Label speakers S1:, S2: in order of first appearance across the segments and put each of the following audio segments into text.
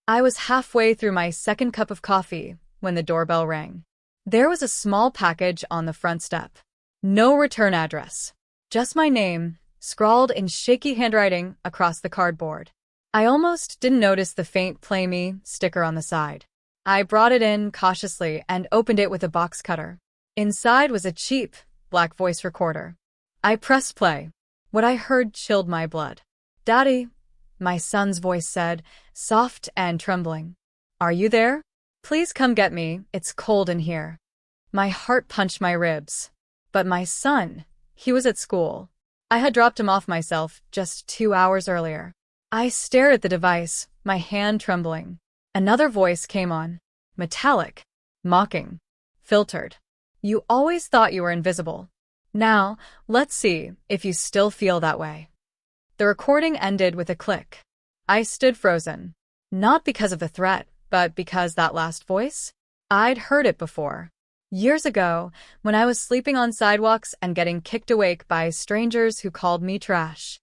S1: I was halfway through my second cup of coffee when the doorbell rang. There was a small package on the front step. No return address. Just my name, scrawled in shaky handwriting across the cardboard. I almost didn't notice the faint "Play Me" sticker on the side. I brought it in cautiously and opened it with a box cutter. Inside was a cheap, black voice recorder. I pressed play. What I heard chilled my blood. "Daddy," my son's voice said, soft and trembling. "Are you there? Please come get me, it's cold in here." My heart punched my ribs. But my son, he was at school. I had dropped him off myself just 2 hours earlier. I stared at the device, my hand trembling. Another voice came on. Metallic. Mocking. Filtered. "You always thought you were invisible. Now, let's see if you still feel that way." The recording ended with a click. I stood frozen. Not because of the threat, but because that last voice? I'd heard it before. Years ago, when I was sleeping on sidewalks and getting kicked awake by strangers who called me trash.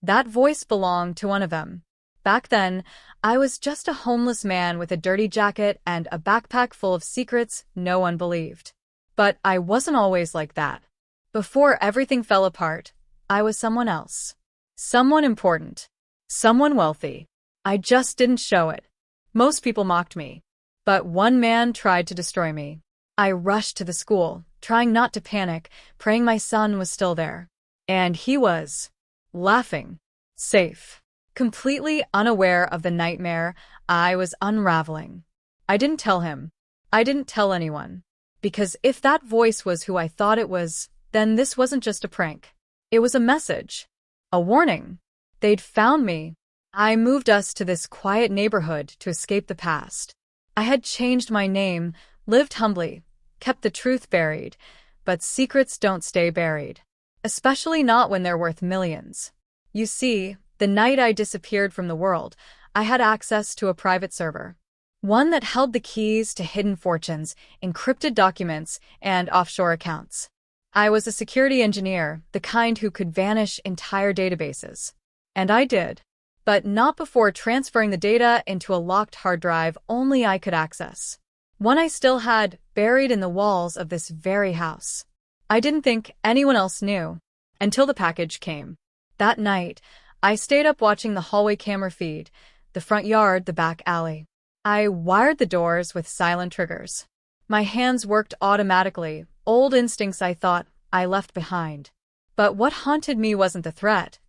S1: That voice belonged to one of them. Back then, I was just a homeless man with a dirty jacket and a backpack full of secrets no one believed. But I wasn't always like that. Before everything fell apart, I was someone else. Someone important. Someone wealthy. I just didn't show it. Most people mocked me. But one man tried to destroy me. I rushed to the school, trying not to panic, praying my son was still there. And he was. Laughing. Safe. Completely unaware of the nightmare I was unraveling. I didn't tell him. I didn't tell anyone. Because if that voice was who I thought it was, then this wasn't just a prank. It was a message. A warning. They'd found me. I moved us to this quiet neighborhood to escape the past. I had changed my name, lived humbly, kept the truth buried, but secrets don't stay buried. Especially not when they're worth millions. You see, the night I disappeared from the world, I had access to a private server. One that held the keys to hidden fortunes, encrypted documents, and offshore accounts. I was a security engineer, the kind who could vanish entire databases. And I did. But not before transferring the data into a locked hard drive only I could access. One I still had buried in the walls of this very house. I didn't think anyone else knew. Until the package came. That night, I stayed up watching the hallway camera feed, the front yard, the back alley. I wired the doors with silent triggers. My hands worked automatically, old instincts I thought I left behind. But what haunted me wasn't the threat.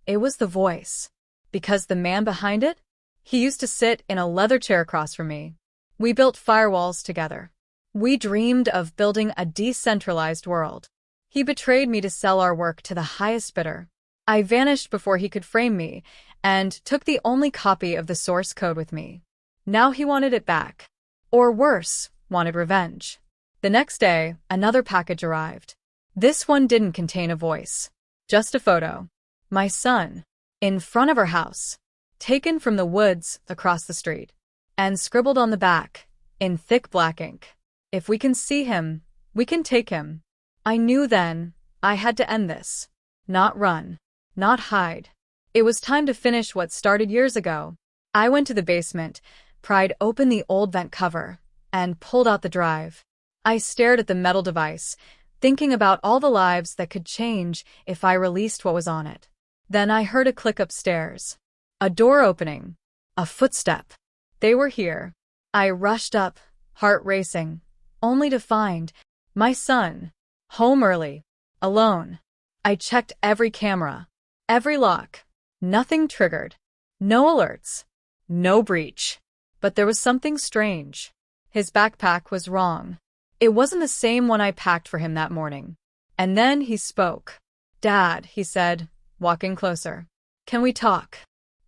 S1: It was the voice. Because the man behind it? He used to sit in a leather chair across from me. We built firewalls together. We dreamed of building a decentralized world. He betrayed me to sell our work to the highest bidder. I vanished before he could frame me, and took the only copy of the source code with me. Now he wanted it back. Or worse, wanted revenge. The next day, another package arrived. This one didn't contain a voice. Just a photo. My son. In front of our house. Taken from the woods across the street. And scribbled on the back, in thick black ink. "If we can see him, we can take him." I knew then I had to end this. Not run. Not hide. It was time to finish what started years ago. I went to the basement, pried open the old vent cover, and pulled out the drive. I stared at the metal device, thinking about all the lives that could change if I released what was on it. Then I heard a click upstairs. A door opening. A footstep. They were here. I rushed up, heart racing, only to find my son, home early, alone. I checked every camera, every lock. Nothing triggered. No alerts. No breach. But there was something strange. His backpack was wrong. It wasn't the same one I packed for him that morning. And then he spoke. "Dad," he said, walking closer. "Can we talk?"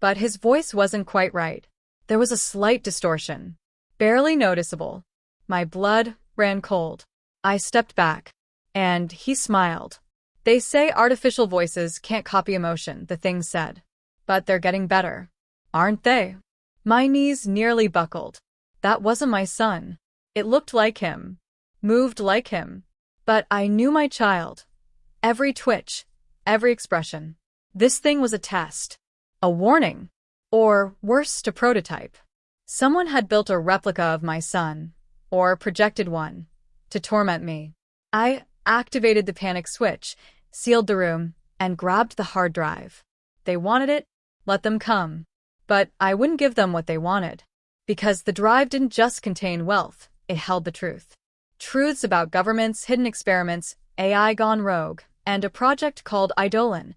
S1: But his voice wasn't quite right. There was a slight distortion. Barely noticeable. My blood ran cold. I stepped back. And he smiled. "They say artificial voices can't copy emotion," the thing said. "But they're getting better. Aren't they?" My knees nearly buckled. That wasn't my son. It looked like him. Moved like him. But I knew my child. Every twitch. Every expression. This thing was a test. A warning. Or, worse, a prototype. Someone had built a replica of my son, or projected one, to torment me. I activated the panic switch, sealed the room, and grabbed the hard drive. They wanted it? Let them come. But I wouldn't give them what they wanted. Because the drive didn't just contain wealth, it held the truth. Truths about governments, hidden experiments, AI gone rogue, and a project called Eidolon,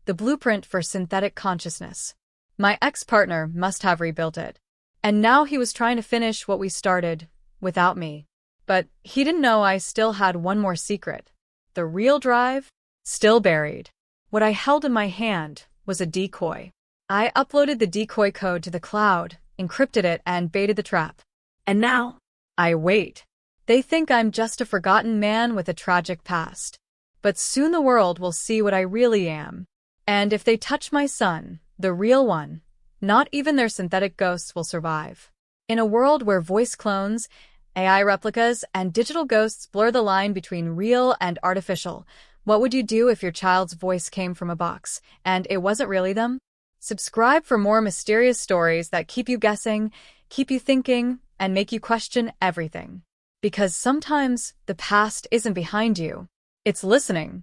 S1: the blueprint for synthetic consciousness. My ex-partner must have rebuilt it. And now he was trying to finish what we started, without me. But he didn't know I still had one more secret. The real drive? Still buried. What I held in my hand was a decoy. I uploaded the decoy code to the cloud, encrypted it, and baited the trap. And now, I wait. They think I'm just a forgotten man with a tragic past. But soon the world will see what I really am. And if they touch my son, the real one, not even their synthetic ghosts will survive. In a world where voice clones, AI replicas, and digital ghosts blur the line between real and artificial, what would you do if your child's voice came from a box, and it wasn't really them? Subscribe for more mysterious stories that keep you guessing, keep you thinking, and make you question everything. Because sometimes the past isn't behind you, it's listening.